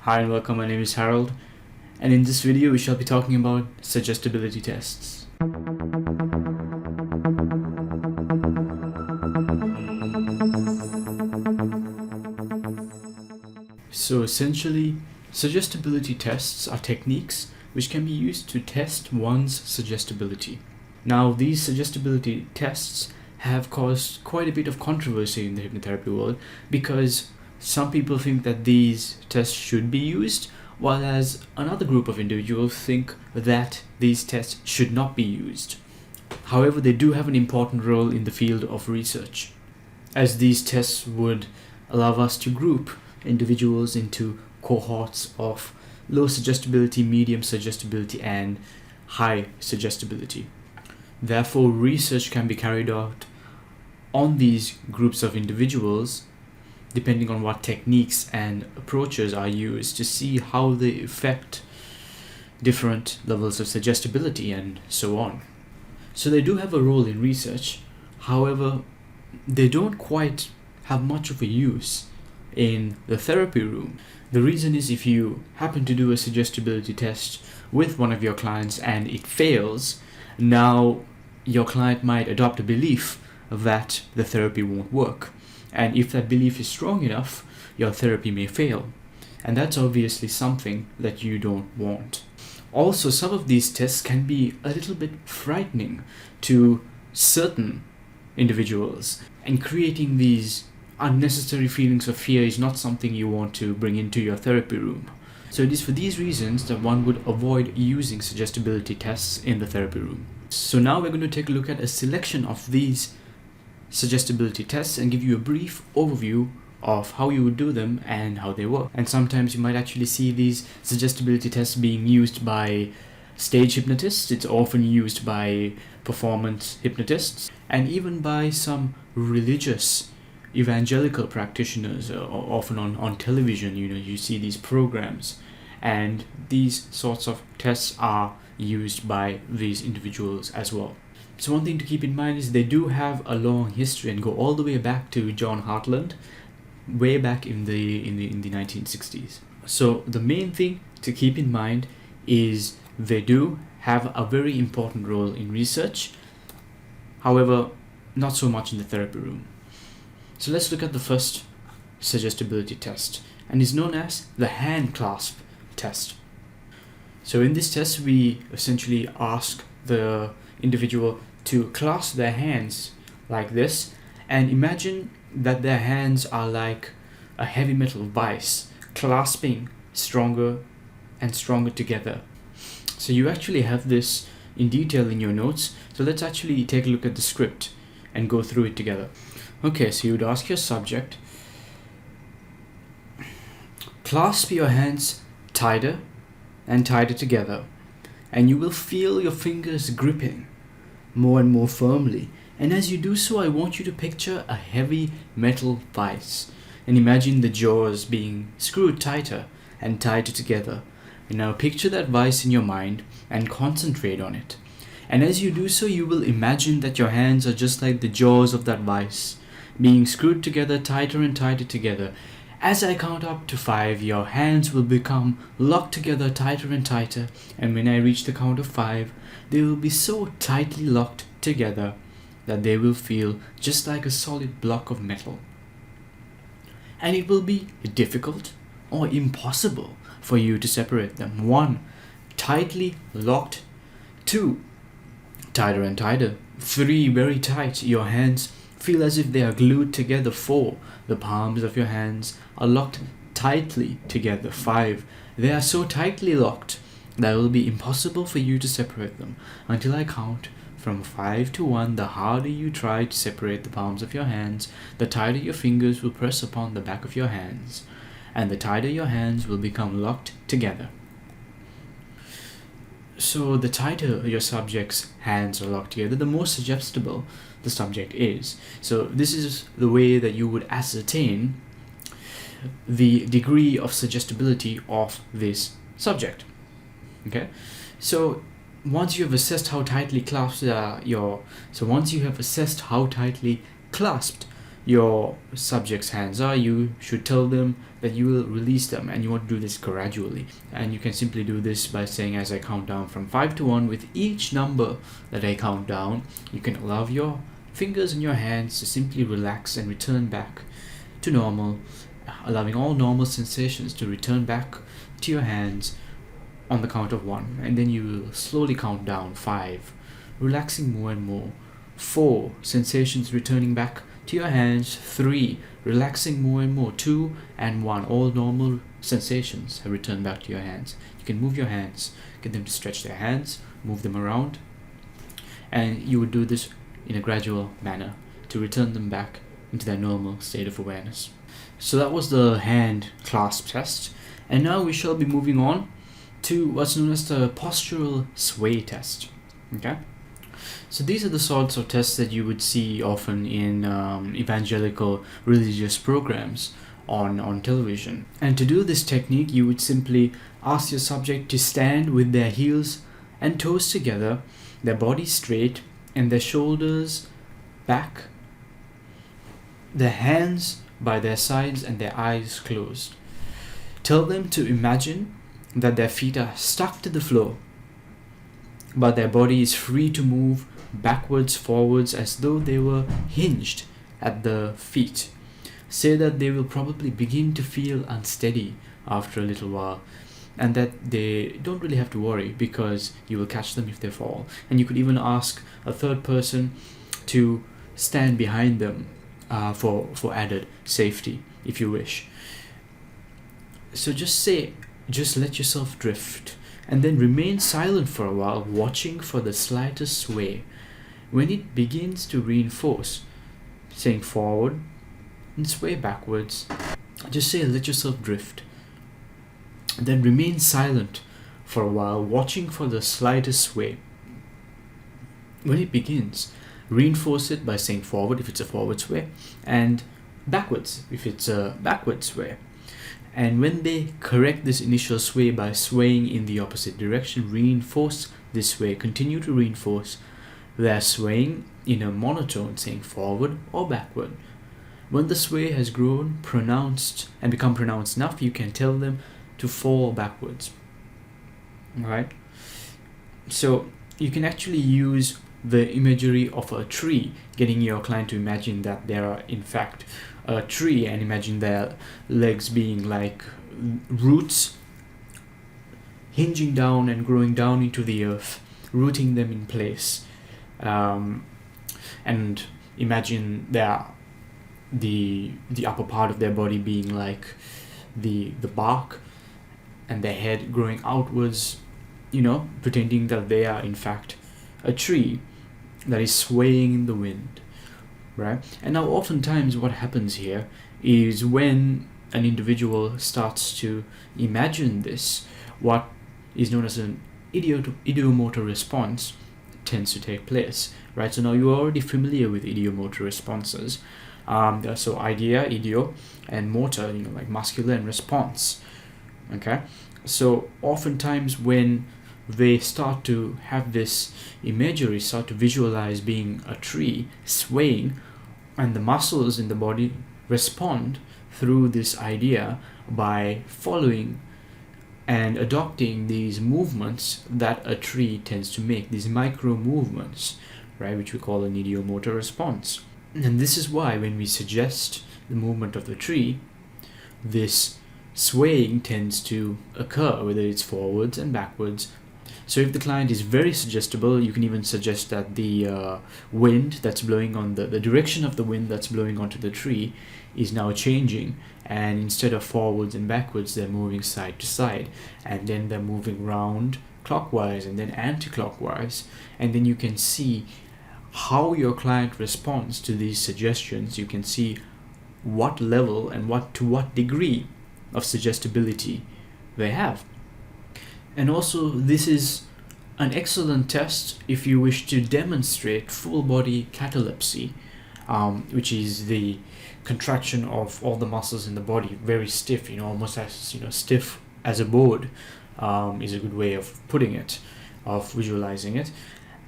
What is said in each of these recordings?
Hi and welcome, my name is Harold, and in this video we shall be talking about suggestibility tests. So essentially, suggestibility tests are techniques which can be used to test one's suggestibility. Now, these suggestibility tests have caused quite a bit of controversy in the hypnotherapy world because some people think that these tests should be used, whereas another group of individuals think that these tests should not be used. However, they do have an important role in the field of research, as these tests would allow us to group individuals into cohorts of low suggestibility, medium suggestibility, and high suggestibility. Therefore, research can be carried out on these groups of individuals depending on what techniques and approaches are used to see how they affect different levels of suggestibility and so on. So they do have a role in research, however, they don't quite have much of a use in the therapy room. The reason is, if you happen to do a suggestibility test with one of your clients and it fails, now your client might adopt a belief that the therapy won't work. And if that belief is strong enough, your therapy may fail. And that's obviously something that you don't want. Also, some of these tests can be a little bit frightening to certain individuals, and creating these unnecessary feelings of fear is not something you want to bring into your therapy room. So it is for these reasons that one would avoid using suggestibility tests in the therapy room. So now we're going to take a look at a selection of these suggestibility tests and give you a brief overview of how you would do them and how they work. And sometimes you might actually see these suggestibility tests being used by stage hypnotists. It's often used by performance hypnotists, and even by some religious evangelical practitioners, often on television. You see these programs, and these sorts of tests are used by these individuals as well. So one thing to keep in mind is they do have a long history and go all the way back to John Hartland, way back in the 1960s. So the main thing to keep in mind is they do have a very important role in research, however, not so much in the therapy room. So let's look at the first suggestibility test, and is known as the hand clasp test. So in this test, we essentially ask the individual to clasp their hands like this, and imagine that their hands are like a heavy metal vice, clasping stronger and stronger together. So you actually have this in detail in your notes, so let's actually take a look at the script and go through it together. Okay, so you would ask your subject, clasp your hands tighter and tighter together, and you will feel your fingers gripping more and more firmly. And as you do so, I want you to picture a heavy metal vice and imagine the jaws being screwed tighter and tighter together. And now picture that vice in your mind and concentrate on it. And as you do so, you will imagine that your hands are just like the jaws of that vice, being screwed together tighter and tighter together. As I count up to 5, your hands will become locked together tighter and tighter, and when I reach the count of 5, they will be so tightly locked together that they will feel just like a solid block of metal. And it will be difficult or impossible for you to separate them. 1, tightly locked. 2, tighter and tighter. 3, very tight. Your hands feel as if they are glued together. 4, the palms of your hands are locked tightly together. 5, they are so tightly locked that it will be impossible for you to separate them. Until I count from 5 to 1, the harder you try to separate the palms of your hands, the tighter your fingers will press upon the back of your hands, and the tighter your hands will become locked together. So the tighter your subject's hands are locked together, the more suggestible the subject is. So this is the way that you would ascertain the degree of suggestibility of this subject. Okay, so once you have assessed how tightly clasped your subject's hands are, you should tell them that you will release them, and you want to do this gradually. And you can simply do this by saying, as I count down from 5 to 1, with each number that I count down, you can allow your fingers and your hands to simply relax and return back to normal, allowing all normal sensations to return back to your hands on the count of 1. And then you will slowly count down 5, relaxing more and more. 4, sensations returning back to your hands. 3, relaxing more and more. 2 and 1, all normal sensations have returned back to your hands. You can move your hands, get them to stretch their hands, move them around, and you would do this in a gradual manner to return them back into their normal state of awareness. So that was the hand clasp test, and now we shall be moving on to what's known as the postural sway test. Okay, so these are the sorts of tests that you would see often in evangelical religious programs on television. And to do this technique, you would simply ask your subject to stand with their heels and toes together, their body straight, and their shoulders back, their hands by their sides, and their eyes closed. Tell them to imagine that their feet are stuck to the floor, but their body is free to move backwards, forwards, as though they were hinged at the feet. Say that they will probably begin to feel unsteady after a little while, and that they don't really have to worry because you will catch them if they fall. And you could even ask a third person to stand behind them for added safety if you wish. So just let yourself drift, and then remain silent for a while, watching for the slightest sway. When it begins to reinforce, saying forward and sway backwards, just say let yourself drift. Then remain silent for a while, watching for the slightest sway. When it begins, reinforce it by saying forward if it's a forward sway, and backwards if it's a backward sway. And when they correct this initial sway by swaying in the opposite direction, reinforce this sway, continue to reinforce their swaying in a monotone, saying forward or backward. When the sway has grown pronounced and become pronounced enough, you can tell them to fall backwards. Alright? So you can actually use the imagery of a tree, getting your client to imagine that there are in fact a tree, and imagine their legs being like roots hinging down and growing down into the earth, rooting them in place. And imagine the upper part of their body being like the bark, and their head growing outwards, pretending that they are in fact a tree that is swaying in the wind, right? And now oftentimes what happens here is when an individual starts to imagine this, what is known as an ideomotor response tends to take place, right? So now you're already familiar with ideomotor responses. So idea, ideo, and motor, like muscular and response. Okay, so oftentimes when they start to have this imagery, start to visualize being a tree swaying, and the muscles in the body respond through this idea by following and adopting these movements that a tree tends to make, these micro movements, right, which we call an ideomotor response. And this is why when we suggest the movement of the tree, this swaying tends to occur, whether it's forwards and backwards. So if the client is very suggestible, you can even suggest that the wind that's blowing on the direction of the wind that's blowing onto the tree is now changing, and instead of forwards and backwards, they're moving side to side, and then they're moving round clockwise and then anti-clockwise. And then you can see how your client responds to these suggestions. You can see what level and to what degree of suggestibility they have. And also, this is an excellent test if you wish to demonstrate full body catalepsy, which is the contraction of all the muscles in the body, very stiff, almost as stiff as a board, is a good way of putting it, of visualizing it.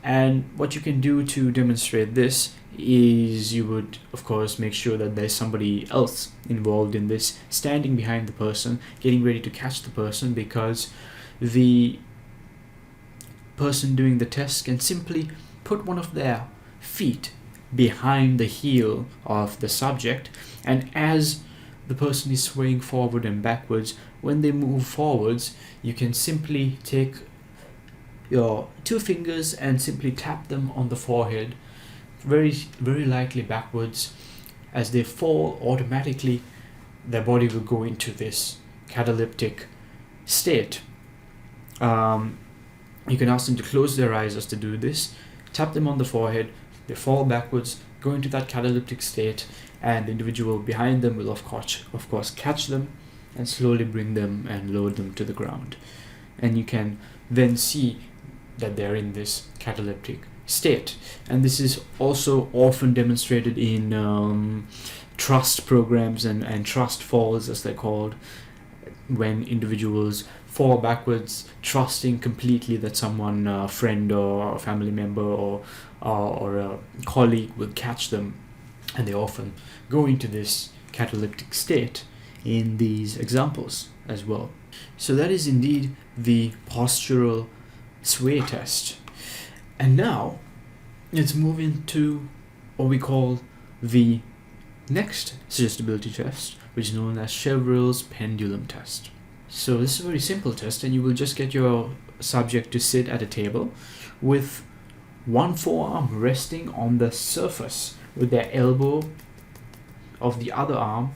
And what you can do to demonstrate this is you would, of course, make sure that there's somebody else involved in this, standing behind the person, getting ready to catch the person, because the person doing the test can simply put one of their feet behind the heel of the subject, and as the person is swaying forward and backwards, when they move forwards, you can simply take your two fingers and simply tap them on the forehead very, very lightly backwards. As they fall, automatically their body will go into this cataleptic state. You can ask them to close their eyes as to do this, tap them on the forehead, they fall backwards, go into that cataleptic state, and the individual behind them will of course catch them and slowly bring them and lower them to the ground. And you can then see that they're in this cataleptic state. And this is also often demonstrated in trust programs and trust falls, as they're called, when individuals fall backwards, trusting completely that someone, a friend or a family member or a colleague will catch them, and they often go into this cataleptic state in these examples as well. So that is indeed the postural sway test. And now let's move into what we call the next suggestibility test, which is known as Chevreul's pendulum test. So this is a very simple test, and you will just get your subject to sit at a table with one forearm resting on the surface, with their elbow of the other arm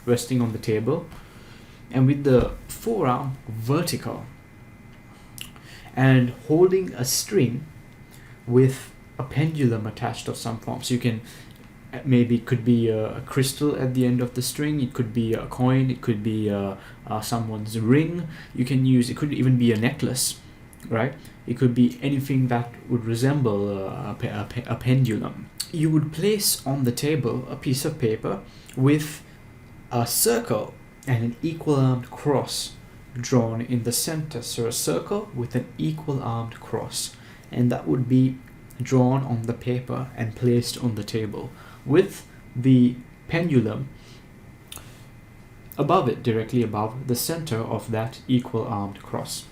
resting on the table, and with the forearm vertical, and holding a string with a pendulum attached of some form. So you can, maybe it could be a crystal at the end of the string, it could be a coin, it could be someone's ring. You can use, it could even be a necklace, right? It could be anything that would resemble a pendulum. You would place on the table a piece of paper with a circle and an equal-armed cross drawn in the center. So a circle with an equal-armed cross, and that would be drawn on the paper and placed on the table, with the pendulum above it, directly above the center of that equal-armed cross.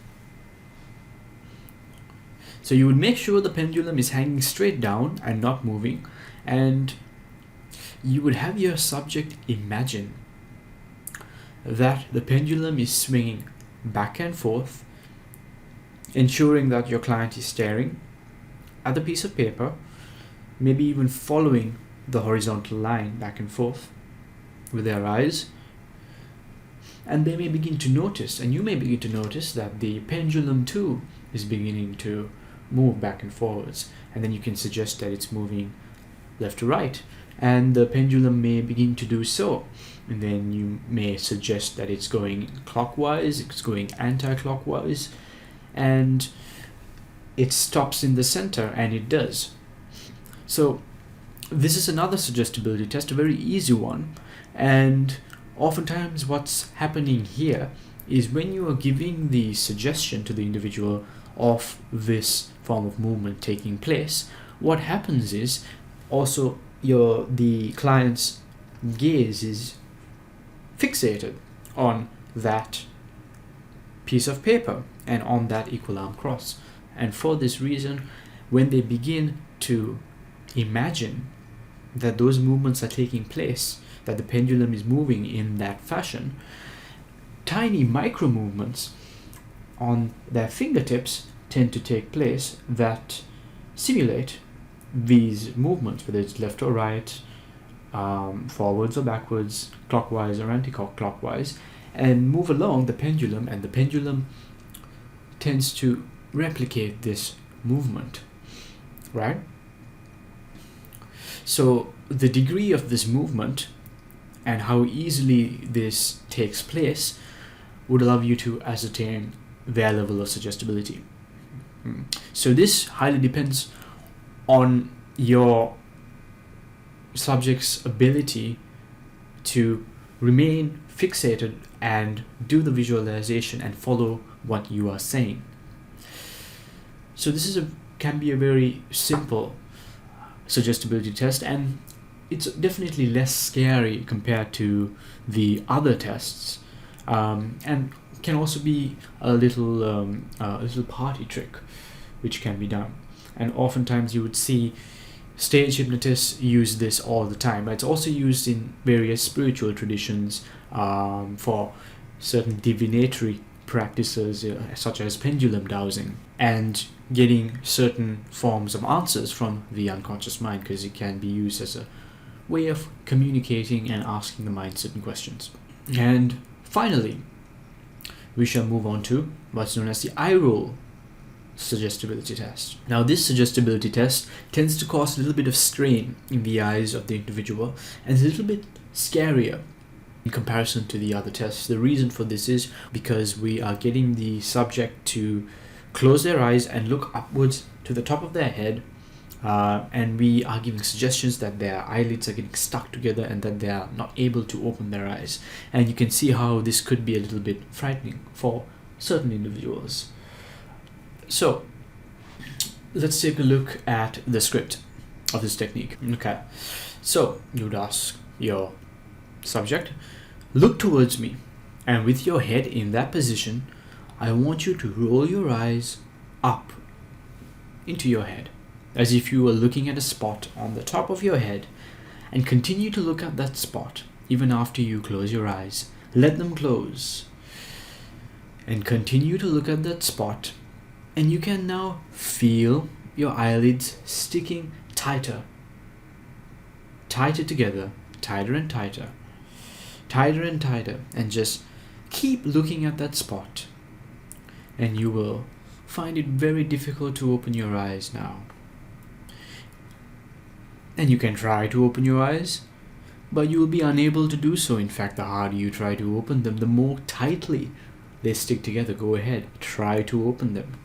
So you would make sure the pendulum is hanging straight down and not moving, and you would have your subject imagine that the pendulum is swinging back and forth, ensuring that your client is staring at the piece of paper, maybe even following the horizontal line back and forth with their eyes. And they may begin to notice, and you may begin to notice, that the pendulum too is beginning to move back and forwards, and then you can suggest that it's moving left to right, and the pendulum may begin to do so, and then you may suggest that it's going clockwise, it's going anti-clockwise, and it stops in the center, and it does. So this is another suggestibility test, a very easy one, and oftentimes what's happening here is when you are giving the suggestion to the individual of this form of movement taking place, what happens is also the client's gaze is fixated on that piece of paper and on that equal arm cross. And for this reason, when they begin to imagine that those movements are taking place, that the pendulum is moving in that fashion, tiny micro movements on their fingertips tend to take place that simulate these movements, whether it's left or right, forwards or backwards, clockwise or anti-clockwise, and move along the pendulum, and the pendulum tends to replicate this movement, right? So the degree of this movement and how easily this takes place would allow you to ascertain their level of suggestibility. So this highly depends on your subject's ability to remain fixated and do the visualization and follow what you are saying. So this is a can be a very simple suggestibility test, and it's definitely less scary compared to the other tests, and can also be a little party trick which can be done. And oftentimes you would see stage hypnotists use this all the time, but it's also used in various spiritual traditions for certain divinatory practices, such as pendulum dowsing, and getting certain forms of answers from the unconscious mind, because it can be used as a way of communicating and asking the mind certain questions. And finally, we shall move on to what's known as the eye roll suggestibility test. Now, this suggestibility test tends to cause a little bit of strain in the eyes of the individual, and is a little bit scarier in comparison to the other tests. The reason for this is because we are getting the subject to close their eyes and look upwards to the top of their head, and we are giving suggestions that their eyelids are getting stuck together and that they are not able to open their eyes. And you can see how this could be a little bit frightening for certain individuals. So let's take a look at the script of this technique. Okay, so you would ask your subject, look towards me, and with your head in that position, I want you to roll your eyes up into your head, as if you were looking at a spot on the top of your head, and continue to look at that spot even after you close your eyes. Let them close and continue to look at that spot, and you can now feel your eyelids sticking tighter together, tighter and tighter, and just keep looking at that spot, and you will find it very difficult to open your eyes now. And you can try to open your eyes, but you will be unable to do so. In fact, the harder you try to open them, the more tightly they stick together. Go ahead, try to open them.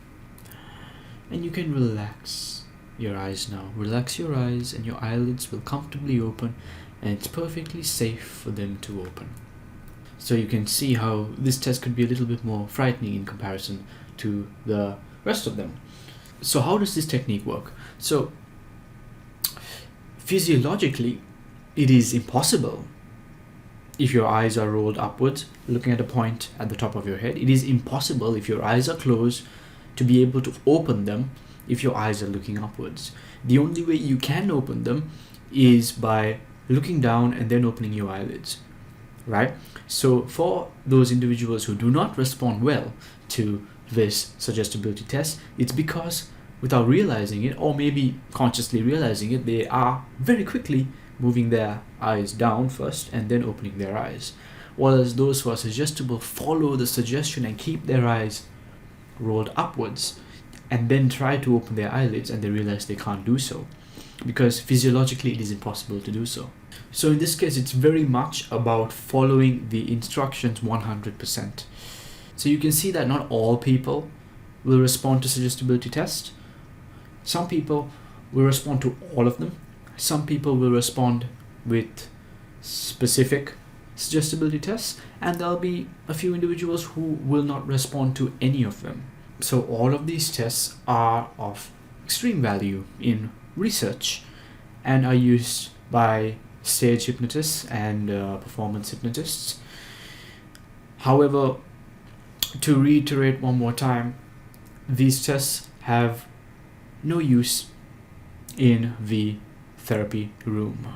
And you can relax your eyes now. Relax your eyes and your eyelids will comfortably open, and it's perfectly safe for them to open. So you can see how this test could be a little bit more frightening in comparison to the rest of them. So how does this technique work? So physiologically, it is impossible if your eyes are rolled upwards, looking at a point at the top of your head. It is impossible if your eyes are closed to be able to open them if your eyes are looking upwards. The only way you can open them is by looking down and then opening your eyelids, right? So for those individuals who do not respond well to this suggestibility test, it's because without realizing it, or maybe consciously realizing it, they are very quickly moving their eyes down first and then opening their eyes. Whereas those who are suggestible follow the suggestion and keep their eyes rolled upwards and then try to open their eyelids, and they realize they can't do so because physiologically it is impossible to do so. So in this case, it's very much about following the instructions 100%. So you can see that not all people will respond to suggestibility tests. Some people will respond to all of them. Some people will respond with specific suggestibility tests, and there'll be a few individuals who will not respond to any of them. So all of these tests are of extreme value in research and are used by stage hypnotists and performance hypnotists. However, to reiterate one more time, these tests have no use in the therapy room.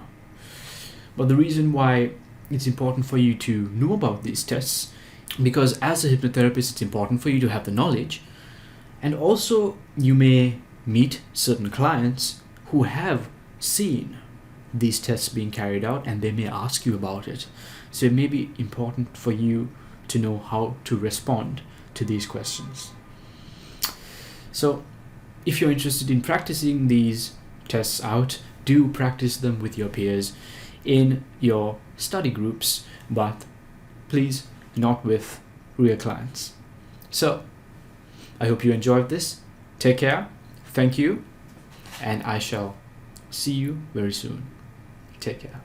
But the reason why it's important for you to know about these tests, because as a hypnotherapist, it's important for you to have the knowledge, and also you may meet certain clients who have seen these tests being carried out and they may ask you about it. So it may be important for you to know how to respond to these questions. So if you're interested in practicing these tests out, do practice them with your peers in your study groups, but please not with real clients. So I hope you enjoyed this. Take care. Thank you. And I shall see you very soon. Take care.